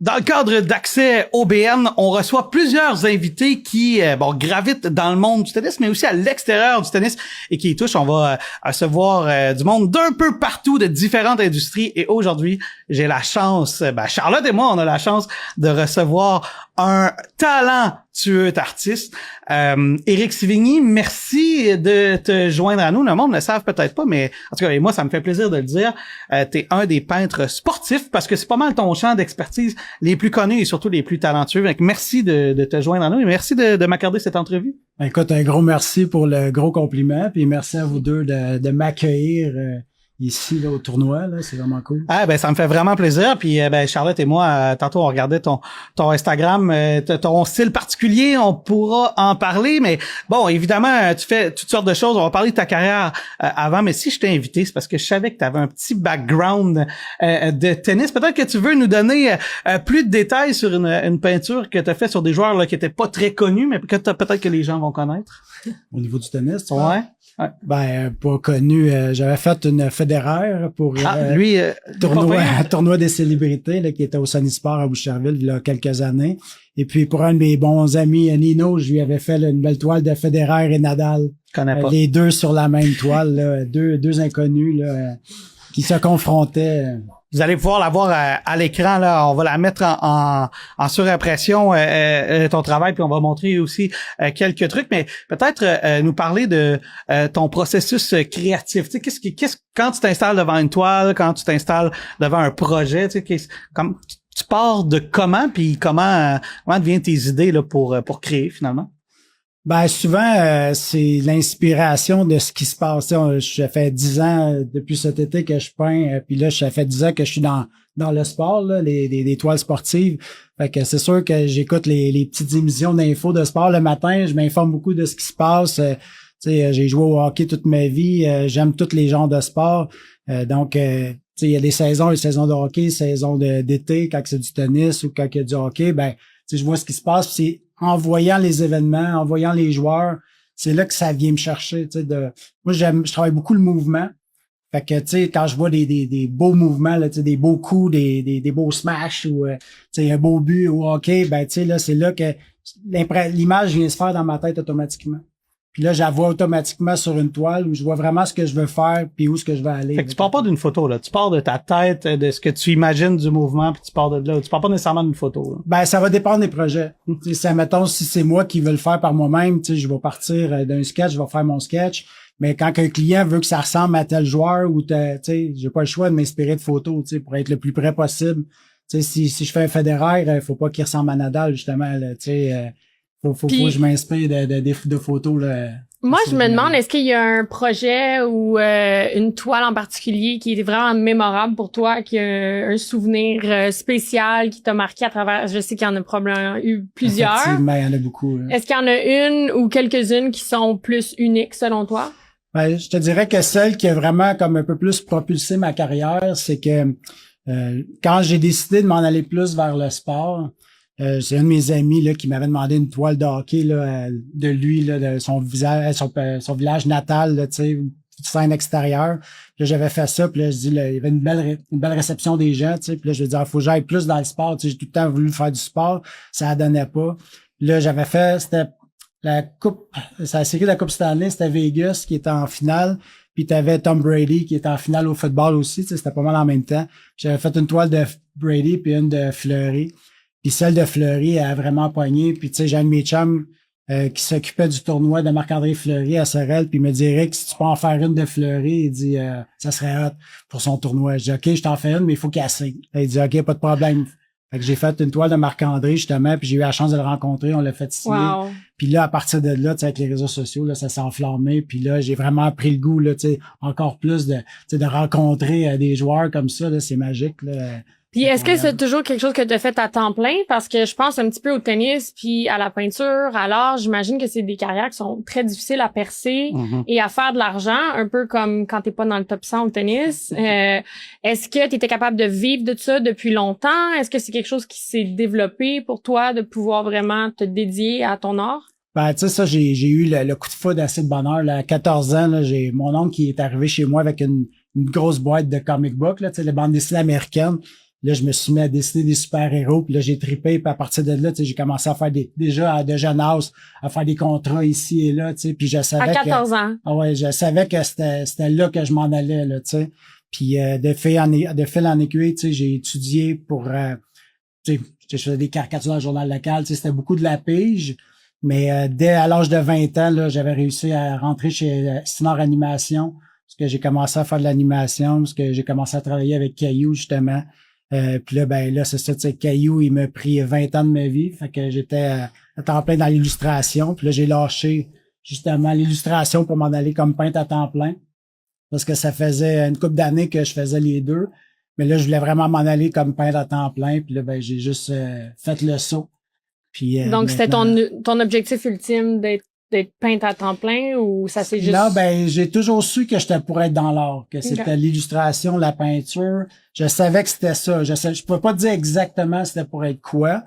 Dans le cadre d'Accès OBN, on reçoit plusieurs invités qui gravitent dans le monde du tennis, mais aussi à l'extérieur du tennis et qui y touchent. On va recevoir du monde d'un peu partout, de différentes industries. Et aujourd'hui, j'ai la chance, Charlotte et moi, on a la chance de recevoir un talentueux artiste. Éric Sivigny, merci de te joindre à nous. Le monde ne le savent peut-être pas, mais en tout cas, et moi, ça me fait plaisir de le dire. T'es un des peintres sportifs parce que c'est pas mal ton champ d'expertise les plus connus et surtout les plus talentueux. Donc, merci de te joindre à nous et merci de m'accorder cette entrevue. Écoute, un gros merci pour le gros compliment, puis merci à vous deux de m'accueillir ici là, au tournoi. Là, c'est vraiment cool. Ça me fait vraiment plaisir. Puis Charlotte et moi, tantôt on regardait ton Instagram, ton style particulier, on pourra en parler. Mais bon, évidemment, tu fais toutes sortes de choses. On va parler de ta carrière avant. Mais si je t'ai invité, c'est parce que je savais que tu avais un petit background de tennis. Peut-être que tu veux nous donner plus de détails sur une peinture que tu as fait sur des joueurs là, qui étaient pas très connus, mais que peut-être que les gens vont connaître. Au niveau du tennis, tu vois? Ouais. Pas connu. J'avais fait une Federer pour tournoi des célébrités là, qui était au Sunny Sport à Boucherville il y a quelques années. Et puis pour un de mes bons amis, Nino, je lui avais fait une belle toile de Federer et Nadal. Les deux sur la même toile, là, deux inconnus là, qui se confrontaient. Vous allez pouvoir la voir à l'écran, là. On va la mettre en surimpression, ton travail, puis on va montrer aussi quelques trucs. Mais peut-être nous parler de ton processus créatif. Tu sais, quand tu t'installes devant une toile, quand tu t'installes devant un projet, tu sais, comme tu pars de comment, puis comment deviennent tes idées là pour créer finalement? Souvent, c'est l'inspiration de ce qui se passe. Ça fait 10 ans depuis cet été que je peins, puis là, ça fait 10 ans que je suis dans le sport, là, les toiles sportives. Fait que c'est sûr que j'écoute les petites émissions d'infos de sport le matin, je m'informe beaucoup de ce qui se passe. J'ai joué au hockey toute ma vie, j'aime tous les genres de sport. Donc, il y a des saisons, les saisons de hockey, saisons d'été, quand c'est du tennis ou quand il y a du hockey, je vois ce qui se passe, c'est en voyant les événements, en voyant les joueurs, c'est là que ça vient me chercher. Moi, je travaille beaucoup le mouvement. Fait que, quand je vois des beaux mouvements, là, des beaux coups, des beaux smashs ou un beau but au hockey, là, c'est là que l'image vient se faire dans ma tête automatiquement. Puis là, je la vois automatiquement sur une toile où je vois vraiment ce que je veux faire puis où est-ce que je veux aller. Fait que tu pars pas d'une photo, là. Tu pars de ta tête, de ce que tu imagines du mouvement, puis tu pars de là. Tu pars pas nécessairement d'une photo, là. Ça va dépendre des projets. Mettons, si c'est moi qui veux le faire par moi-même, je vais partir d'un sketch, je vais faire mon sketch. Mais quand un client veut que ça ressemble à tel joueur ou j'ai pas le choix de m'inspirer de photos, pour être le plus près possible. Si je fais un Federer, faut pas qu'il ressemble à Nadal, justement, là, faut que je m'inspire de photos, là. Moi, je me demande, est-ce qu'il y a un projet ou une toile en particulier qui est vraiment mémorable pour toi, qui a un souvenir spécial qui t'a marqué à travers... Je sais qu'il y en a probablement eu plusieurs. Effectivement, il y en a beaucoup. Hein. Est-ce qu'il y en a une ou quelques-unes qui sont plus uniques selon toi? Je te dirais que celle qui a vraiment comme un peu plus propulsé ma carrière, c'est que quand j'ai décidé de m'en aller plus vers le sport... c'est un de mes amis là qui m'avait demandé une toile de hockey là, de lui là, de son visage, son village natal là, tu sais, scène extérieure. Là, j'avais fait ça, puis là je dis là, il y avait une belle réception des gens, tu sais, puis là je lui dis faut que j'aille plus dans le sport, tu sais, j'ai tout le temps voulu faire du sport, ça donnait pas. Puis là j'avais fait c'était la série de la Coupe Stanley, c'était Vegas qui était en finale. Puis t'avais Tom Brady qui était en finale au football aussi, tu sais, c'était pas mal en même temps. J'avais fait une toile de Brady puis une de Fleury. Puis celle de Fleury a vraiment pogné. Puis tu sais, j'ai un de mes chums qui s'occupait du tournoi de Marc-André Fleury à Sorel. Puis il me dirait que si tu peux en faire une de Fleury, il dit ça serait hot pour son tournoi. Je dis OK, je t'en fais une, mais il faut qu'il signe. Il dit OK, pas de problème. Fait que j'ai fait une toile de Marc-André justement, puis j'ai eu la chance de le rencontrer, on l'a fait signer. Wow. Puis là, à partir de là, tu sais, avec les réseaux sociaux, là, ça s'est enflammé. Puis là, j'ai vraiment pris le goût, là, tu sais, encore plus de rencontrer des joueurs comme ça, là, c'est magique, là. Puis est-ce que c'est toujours quelque chose que tu as fait à temps plein? Parce que je pense un petit peu au tennis puis à la peinture. Alors, j'imagine que c'est des carrières qui sont très difficiles à percer et à faire de l'argent, un peu comme quand t'es pas dans le top 100 au tennis. Est-ce que tu étais capable de vivre de ça depuis longtemps? Est-ce que c'est quelque chose qui s'est développé pour toi de pouvoir vraiment te dédier à ton art? Tu sais, ça, j'ai eu le coup de foudre assez de bonheur. Là, à 14 ans, là, j'ai mon oncle qui est arrivé chez moi avec une grosse boîte de comic book, là, tu sais, les bandes dessinées américaines. Là, je me suis mis à dessiner des super-héros, puis là, j'ai trippé, puis à partir de là, tu sais, j'ai commencé à faire déjà à de jeune âge, à faire des contrats ici et là, tu sais, puis je savais à 14 ans. Ah ouais, je savais que c'était là que je m'en allais, là, tu sais. Puis de fil en aiguille, tu sais, j'ai étudié pour tu sais, je faisais des caricatures dans le journal local, tu sais, c'était beaucoup de la pige, mais dès à l'âge de 20 ans, là, j'avais réussi à rentrer chez Sinor Animation, parce que j'ai commencé à faire de l'animation, parce que j'ai commencé à travailler avec Caillou, justement. Puis là, ben là, c'est ça, tu sais, Caillou, il m'a pris 20 ans de ma vie, fait que j'étais à temps plein dans l'illustration, puis là, j'ai lâché justement l'illustration pour m'en aller comme peintre à temps plein, parce que ça faisait une couple d'années que je faisais les deux, mais là, je voulais vraiment m'en aller comme peintre à temps plein, puis là, ben j'ai juste fait le saut. Puis, donc, c'était ton objectif ultime d'être peintre à temps plein ou ça c'est juste... Non, ben, j'ai toujours su que j'étais pour être dans l'art, que c'était l'illustration, la peinture. Je savais que c'était ça. Je pouvais pas dire exactement c'était pour être quoi.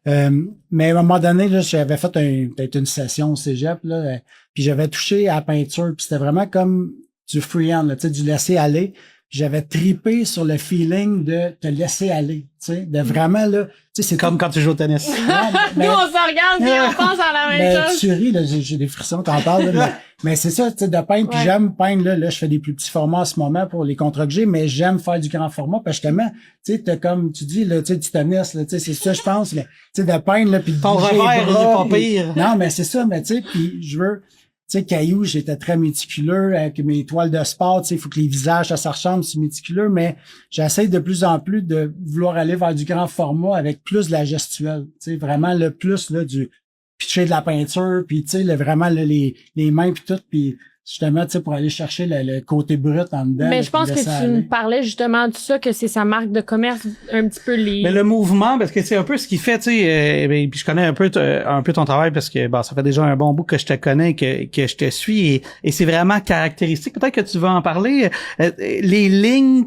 Mais à un moment donné, là, j'avais fait peut-être une session au cégep, là, puis j'avais touché à la peinture, puis c'était vraiment comme du freehand, là, tu sais, du laisser aller. J'avais tripé sur le feeling de te laisser aller, tu sais, de vraiment, là, tu sais, c'est comme quand tu joues au tennis. Nous, on se regarde et on pense à la même chose. Tu ris, là, j'ai des frissons quand on parle, là, mais c'est ça, tu sais, de peindre, puis j'aime peindre, là, je fais des plus petits formats en ce moment pour les contrats que j'ai, mais j'aime faire du grand format, parce que justement, tu sais, t'as comme, tu dis, là, tu sais, du tennis, là, tu sais, c'est ça, je pense, mais, tu sais, de peindre, là, puis de ton revers, il est pas pire. Non, mais c'est ça, mais tu sais, puis je veux, tu sais, Caillou, j'étais très méticuleux avec mes toiles de sport, tu sais, il faut que les visages, ça se ressemble, c'est méticuleux, mais j'essaie de plus en plus de vouloir aller vers du grand format avec plus de la gestuelle, tu sais, vraiment le plus, là, du pitcher de la peinture, puis tu sais, vraiment, là, les mains puis tout, puis justement, tu sais, pour aller chercher le côté brut en dedans. Mais je pense que tu me parlais justement de ça, que c'est sa marque de commerce, un petit peu les... Mais le mouvement, parce que c'est un peu ce qu'il fait, tu sais, puis je connais un peu ton travail parce que ça fait déjà un bon bout que je te connais, que je te suis, et c'est vraiment caractéristique. Peut-être que tu veux en parler. Les lignes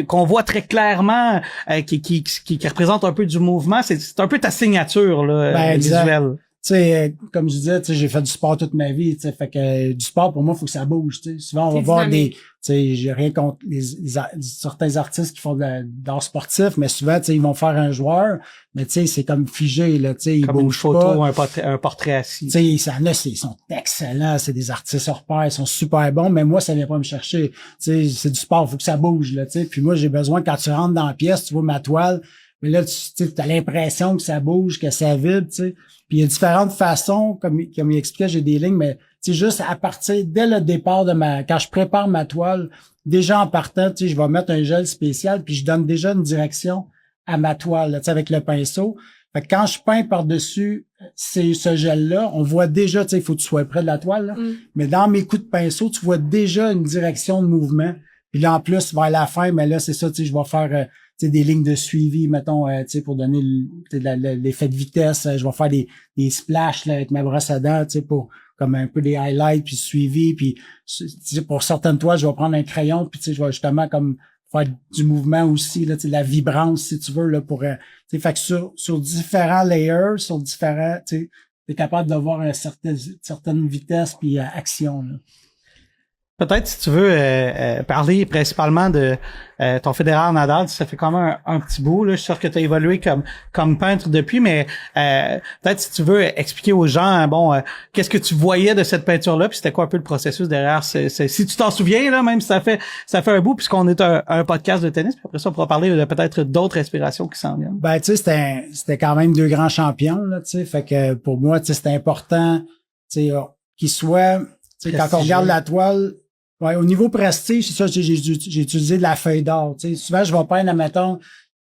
qu'on voit très clairement, qui représentent un peu du mouvement, c'est un peu ta signature là, visuelle. Tu sais, comme je disais, tu sais, j'ai fait du sport toute ma vie, tu sais, fait que du sport, pour moi, il faut que ça bouge, tu sais. Souvent, on va voir tu sais, j'ai rien contre certains artistes qui font de l'art sportif, mais souvent, tu sais, ils vont faire un joueur, mais tu sais, c'est comme figé, là, tu sais, ils bougent une photo, pas. un portrait assis. Tu sais, ils sont excellents, c'est des artistes hors pair, ils sont super bons, mais moi, ça vient pas me chercher. Tu sais, c'est du sport, il faut que ça bouge, là, tu sais. Puis moi, j'ai besoin, quand tu rentres dans la pièce, tu vois ma toile, mais là, tu as l'impression que ça bouge, que ça vibre, tu sais. Puis il y a différentes façons, comme il expliquait, j'ai des lignes, mais c'est juste à partir, dès le départ quand je prépare ma toile, déjà en partant, tu sais, je vais mettre un gel spécial, puis je donne déjà une direction à ma toile, tu sais, avec le pinceau. Fait que quand je peins par-dessus ce gel-là, on voit déjà, tu sais, il faut que tu sois près de la toile, là. Mais dans mes coups de pinceau, tu vois déjà une direction de mouvement. Puis là, en plus, vers la fin, mais là, c'est ça, tu sais, je vais faire des lignes de suivi, mettons, tu sais, pour donner l'effet de vitesse. Je vais faire des splashes là, avec ma brosse à dents, tu sais, pour comme un peu des highlights, puis suivi. Puis pour certaines toiles, je vais prendre un crayon, puis tu sais, je vais justement comme faire du mouvement aussi, là, tu sais, la vibrance, si tu veux, là, pour tu sais, fait que sur différents layers, sur différents, tu sais, t'es capable d'avoir une certaine vitesse puis action, là. Peut-être si tu veux parler principalement de ton fédéral Nadal, ça fait quand même un petit bout. Là. Je suis sûr que tu as évolué comme peintre depuis, mais peut-être si tu veux expliquer aux gens, qu'est-ce que tu voyais de cette peinture-là, puis c'était quoi un peu le processus derrière. Si tu t'en souviens, là, même si ça fait un bout, puisqu'on est un podcast de tennis, puis après ça, on pourra parler de peut-être d'autres inspirations qui s'en viennent. Ben, tu sais, c'était quand même 2 grands champions, là, tu sais, fait que pour moi, tu sais, c'était important, tu sais, qu'ils soient, tu sais, quand on regarde la toile. Ouais, au niveau prestige, c'est ça, j'ai utilisé de la feuille d'or. Tu sais, souvent, je vais peindre, admettons,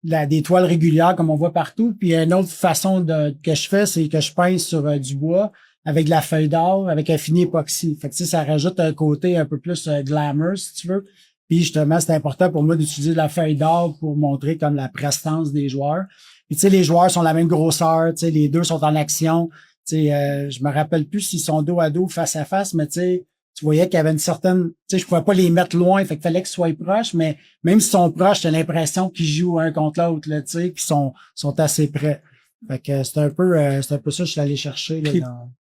des toiles régulières comme on voit partout. Puis une autre façon que je fais, c'est que je peins sur du bois avec de la feuille d'or, avec un fini époxy. Fait que tu sais, ça rajoute un côté un peu plus glamour, si tu veux. Puis justement, c'est important pour moi d'utiliser de la feuille d'or pour montrer comme la prestance des joueurs. Puis tu sais, les joueurs sont la même grosseur, tu sais, les deux sont en action. Tu sais, je me rappelle plus s'ils sont dos à dos, face à face, mais tu sais, tu voyais qu'il y avait une certaine, tu sais, je pouvais pas les mettre loin, fait qu'il fallait qu'ils soient proches, mais même s'ils sont proches, t'as l'impression qu'ils jouent un contre l'autre, là, tu sais, qu'ils sont assez près. Fait que c'est un peu ça que je suis allé chercher, là,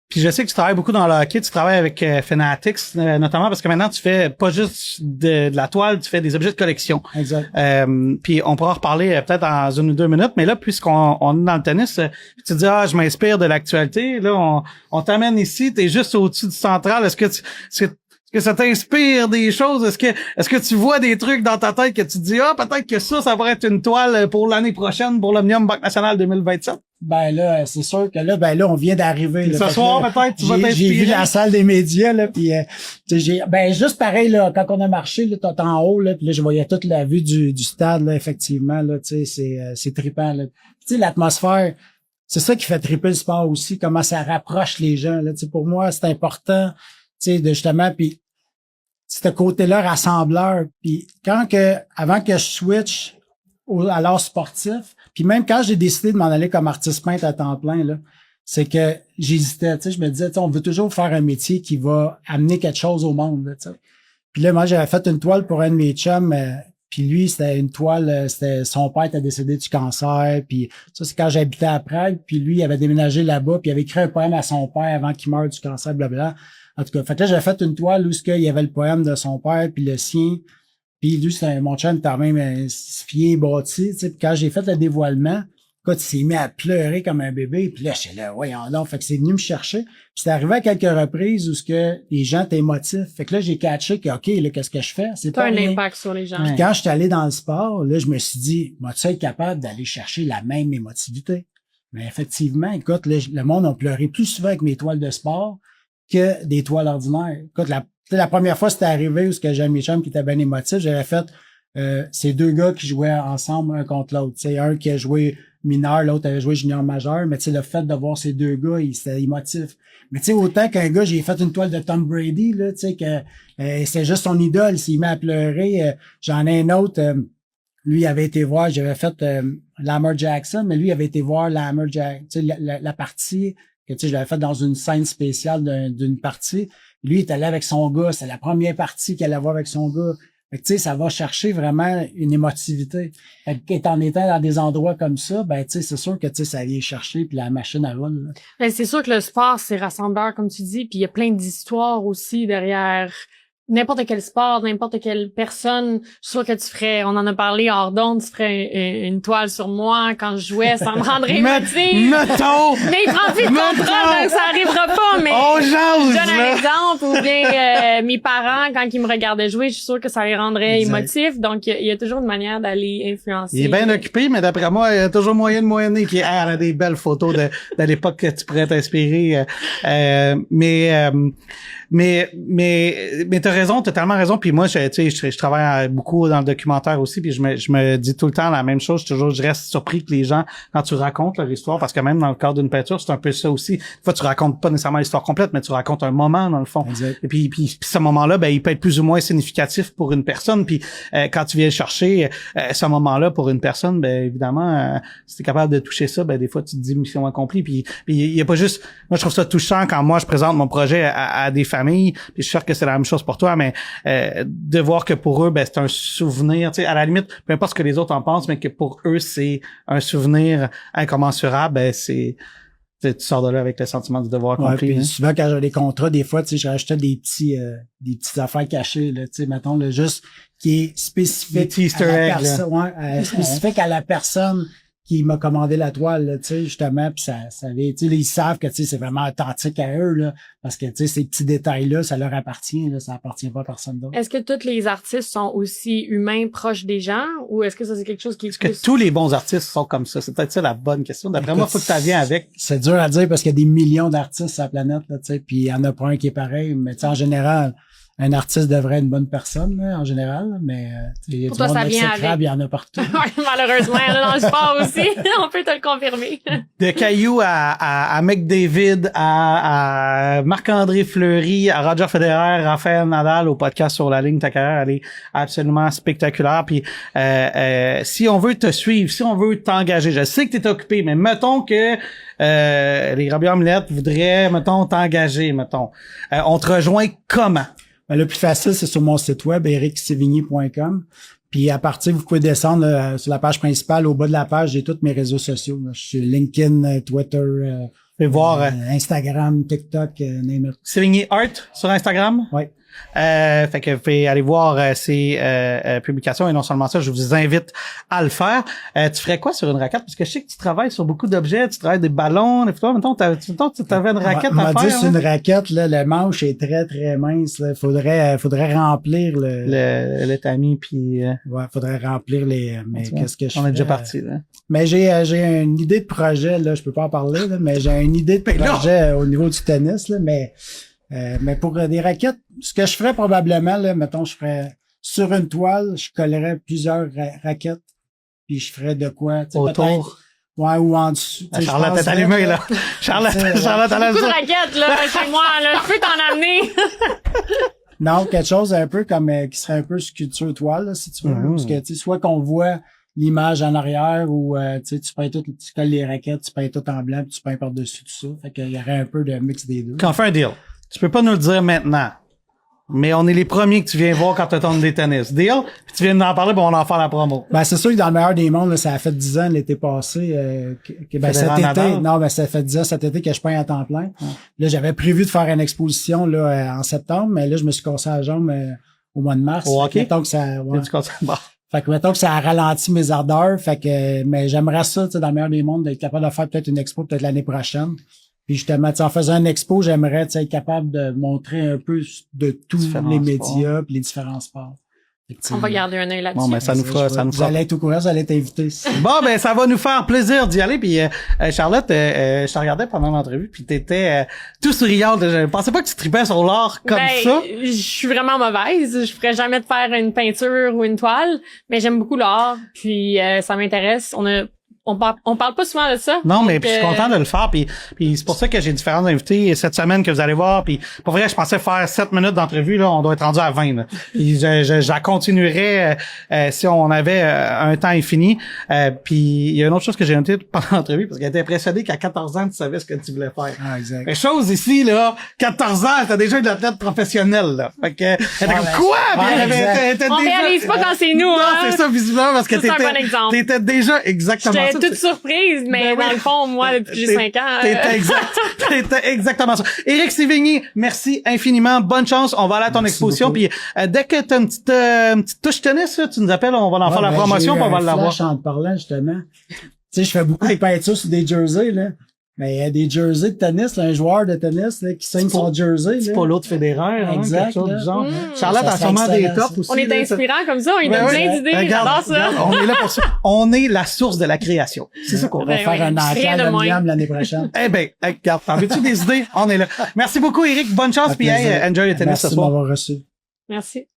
Puis je sais que tu travailles beaucoup dans le hockey, tu travailles avec Fanatics, notamment parce que maintenant tu fais pas juste de la toile, tu fais des objets de collection. Exact. Puis on pourra en reparler peut-être dans 1 ou 2 minutes, mais là, puisqu'on est dans le tennis, tu dis je m'inspire de l'actualité. Là, on t'amène ici, t'es juste au-dessus du central. Est-ce que ça t'inspire des choses? Est-ce que tu vois des trucs dans ta tête que tu te dis peut-être que ça pourrait être une toile pour l'année prochaine pour l'Omnium Banque Nationale 2027? Ben là, c'est sûr que là, on vient d'arriver. Ce soir, peut-être, tu vas t'inspirer. J'ai vu la salle des médias, là, puis juste pareil, là, quand on a marché, là, t'es en haut, là, puis là, je voyais toute la vue du stade, là, effectivement, là, tu sais, c'est trippant, là. Tu sais, l'atmosphère, c'est ça qui fait tripper le sport aussi, comment ça rapproche les gens, là, tu sais, pour moi, c'est important, tu sais, de justement, puis ce côté-là rassembleur, puis avant que je switch à l'art sportif, puis même quand j'ai décidé de m'en aller comme artiste peintre à temps plein, là, c'est que j'hésitais, tu sais, je me disais, on veut toujours faire un métier qui va amener quelque chose au monde, là, tu sais. Puis là, moi, j'avais fait une toile pour un de mes chums, puis lui, c'était une toile, c'était son père était décédé du cancer, puis ça, c'est quand j'habitais à Prague, puis lui, il avait déménagé là-bas, puis il avait écrit un poème à son père avant qu'il meure du cancer, blablabla. En tout cas, fait que là, j'avais fait une toile où il y avait le poème de son père, puis le sien. Puis lui, mon chum était même fié bâti, tu sais. Puis quand j'ai fait le dévoilement, écoute, il s'est mis à pleurer comme un bébé. Puis là, j'étais là, voyons donc. Fait que c'est venu me chercher. Puis c'est arrivé à quelques reprises où les gens étaient émotifs. Fait que là, j'ai catché que, OK, là, qu'est-ce que je fais? C'est pas un impact sur les gens. Puis quand je suis allé dans le sport, là, je me suis dit, vas-tu être capable d'aller chercher la même émotivité? Mais effectivement, écoute, le monde a pleuré plus souvent avec mes toiles de sport que des toiles ordinaires. Écoute, la première fois c'était arrivé où j'ai mes chums qui étaient bien émotifs, j'avais fait ces 2 gars qui jouaient ensemble un contre l'autre. Tu sais, un qui a joué mineur, l'autre avait joué junior majeur, mais tu sais, le fait de voir ces 2 gars, c'était émotif. Mais tu sais, autant qu'un gars, j'ai fait une toile de Tom Brady, là, tu sais, que c'est juste son idole, s'il met à pleurer. J'en ai un autre, lui avait été voir, j'avais fait Lamar Jackson, mais lui avait été voir Lamar Jackson, tu sais, la partie que tu sais, je l'avais fait dans une scène spéciale d'une partie. Lui, il est allé avec son gars. C'est la première partie qu'il allait voir avec son gars. Fait que, tu sais, ça va chercher vraiment une émotivité. Fait que, en étant dans des endroits comme ça, ben, tu sais, c'est sûr que, tu sais, ça vient chercher puis la machine à roule. Ben, c'est sûr que le sport, c'est rassembleur, comme tu dis, puis il y a plein d'histoires aussi derrière n'importe quel sport, n'importe quelle personne. Je suis sûre que tu ferais, on en a parlé hors d'onde, tu ferais une toile sur moi quand je jouais, ça me rendrait émotive. Mettons! Mais il prend plus de contrat, donc ça arrivera pas, mais je donne un exemple, ou bien mes parents, quand ils me regardaient jouer, je suis sûre que ça les rendrait émotifs, donc il y a toujours une manière d'aller influencer. Il est bien occupé, mais d'après moi, il y a toujours moyen de moyenner qui a des belles photos de l'époque que tu pourrais t'inspirer. Mais t'as raison, totalement raison. Puis moi, je travaille beaucoup dans le documentaire aussi, puis je me dis tout le temps la même chose. Je reste surpris que les gens, quand tu racontes leur histoire, parce que même dans le cadre d'une peinture, c'est un peu ça aussi. Des fois, tu racontes pas nécessairement l'histoire complète, mais tu racontes un moment dans le fond. Exact. Et puis ce moment-là, ben, il peut être plus ou moins significatif pour une personne. Puis quand tu viens chercher ce moment-là pour une personne, ben évidemment, si t'es capable de toucher ça, ben des fois tu te dis mission accomplie. Puis il y a pas juste. Moi, je trouve ça touchant quand moi je présente mon projet à des familles. Puis je suis sûr que c'est la même chose pour toi, mais de voir que pour eux, ben c'est un souvenir, tu sais, à la limite, peu importe ce que les autres en pensent, mais que pour eux c'est un souvenir incommensurable, ben tu sors de là avec le sentiment du devoir accompli. Puis souvent quand j'ai des contrats, des fois, tu sais, je rajoutais des petites affaires cachées, là, tu sais, mettons, là, juste qui est spécifique Easter à la egg, personne, spécifique à la personne qui m'a commandé la toile, là, tu sais, justement, puis ça tu sais, ils savent que, tu sais, c'est vraiment authentique à eux, là, parce que, tu sais, ces petits détails-là, ça leur appartient, là, ça appartient pas à personne d'autre. Est-ce que tous les artistes sont aussi humains, proches des gens, ou est-ce que ça, c'est quelque chose qui est Est-ce que tous les bons artistes sont comme ça? C'est peut-être ça la bonne question. D'après moi, faut que tu viens avec. C'est dur à dire parce qu'il y a des millions d'artistes sur la planète, là, tu sais, puis il y en a pas un qui est pareil, mais, tu sais, en général, un artiste devrait être une bonne personne, là, en général, mais il y a pour du toi, monde ça vient exécrable, il y en a partout. Ouais, malheureusement, il y en a dans le sport aussi. On peut te le confirmer. De Caillou à McDavid, à Marc-André Fleury, à Roger Federer, Rafael Nadal au podcast Sur la ligne, ta carrière, elle est absolument spectaculaire. Puis si on veut te suivre, si on veut t'engager, je sais que tu es occupé, mais mettons que les Robbie Omelette voudraient, mettons, t'engager, mettons. On te rejoint comment? Ben, le plus facile, c'est sur mon site web, ericsévigny.com. Puis à partir, vous pouvez descendre là, sur la page principale. Au bas de la page, j'ai tous mes réseaux sociaux. Là. Je suis LinkedIn, Twitter, voir Instagram, TikTok, name it. Sévigné Art sur Instagram. Oui. Fait que vous pouvez aller voir ses publications et non seulement ça, je vous invite à le faire. Tu ferais quoi sur une raquette? Parce que je sais que tu travailles sur beaucoup d'objets, tu travailles des ballons, des fois, mettons, tu avais une raquette à faire. C'est une raquette, là, le manche est très, très mince. Là. Faudrait remplir le tamis puis ouais, faudrait remplir les. Mais qu'est-ce que je fais? On est déjà parti, là. Mais j'ai une idée de projet, là, je peux pas en parler, là, mais j'ai une idée de projet au niveau du tennis, là, mais pour des raquettes, ce que je ferais probablement, là, mettons, je ferais sur une toile, je collerais plusieurs raquettes, puis je ferais de quoi, autour. Ouais, ou en dessous. Charlotte est allumée, là. Charlotte a beaucoup de raquettes, là, chez moi, là. Je peux t'en amener. Non, quelque chose un peu comme, qui serait un peu sculpture toile, là, si tu veux. Parce que, tu sais, soit qu'on voit l'image en arrière ou, tu peins tout, tu colles les raquettes, tu peins tout en blanc, puis tu peins par-dessus tout ça. Fait qu'il y aurait un peu de mix des deux. Quand on fait un deal. Tu peux pas nous le dire maintenant, mais on est les premiers que tu viens voir quand tu tournes des tennis. Deal? Puis tu viens d'en parler, on en faire la promo. Ben, c'est sûr que dans le meilleur des mondes, là, ça a fait 10 ans l'été passé, cet été. Non, ben, ça fait 10 ans cet été que je peins à temps plein. Là, j'avais prévu de faire une exposition, là, en septembre, mais là, je me suis cassé la jambe, au mois de mars. OK. Mettons que ça, ouais. Fait que mettons que ça a ralenti mes ardeurs. Fait que, mais j'aimerais ça, tu sais, dans le meilleur des mondes, d'être capable de faire peut-être une expo, peut-être l'année prochaine. Puis justement, en faisant une expo, j'aimerais être capable de montrer un peu de tous les médias puis les différents sports. On va garder un œil là-dessus. Bon, ben, ça nous fera. Vous allez être au courant, vous allez être invité. Bon, ben, ça va nous faire plaisir d'y aller. Puis, Charlotte, je te regardais pendant l'entrevue, puis t'étais tout souriante. Je pensais pas que tu tripais sur l'art comme ça. Je suis vraiment mauvaise. Je ferais jamais de faire une peinture ou une toile, mais j'aime beaucoup l'art. Puis, ça m'intéresse. On parle pas souvent de ça. Non, mais puis je suis content de le faire. Puis c'est pour ça que j'ai différents invités cette semaine que vous allez voir. Puis pour vrai, je pensais faire 7 minutes d'entrevue. Là, on doit être rendu à 20. Là. Puis je continuerai si on avait un temps infini. Puis il y a une autre chose que j'ai notée pendant l'entrevue, parce qu'elle était impressionnée qu'à 14 ans, tu savais ce que tu voulais faire. Ah, exact. Mais chose ici, là, 14 ans, t'as déjà une athlète professionnelle. Là. Fait que elle était comme quoi? Puis on réalise pas quand c'est nous. Non, c'est ça, visiblement, parce que t'étais déjà exactement ça. Toute surprise, mais dans le fond, moi, depuis que j'ai 5 ans... T'étais exactement ça. Éric Sévigny, merci infiniment. Bonne chance. On va aller à ton exposition. Puis dès que t'as une petite touche tennis, là, tu nous appelles, on va en faire la promotion, puis on va l'avoir. En te parlant, justement. Tu sais, je fais beaucoup de peinture sur des jerseys, là. Mais il y a des jerseys de tennis, là, un joueur de tennis là, qui signe son jersey. C'est pas l'autre Federer, exact, quelque chose du genre. Charlotte a sûrement des tops aussi. On est inspirant comme ça, on lui donne plein d'idées, j'adore ça. On est là pour ça. On est la source de la création. C'est ça qu'on va faire un encadre de Miam l'année prochaine. Eh ben, regarde, t'en veux-tu des idées? On est là. Merci beaucoup, Éric. Bonne chance, puis enjoy le tennis ce soir. Merci de m'avoir reçu. Merci.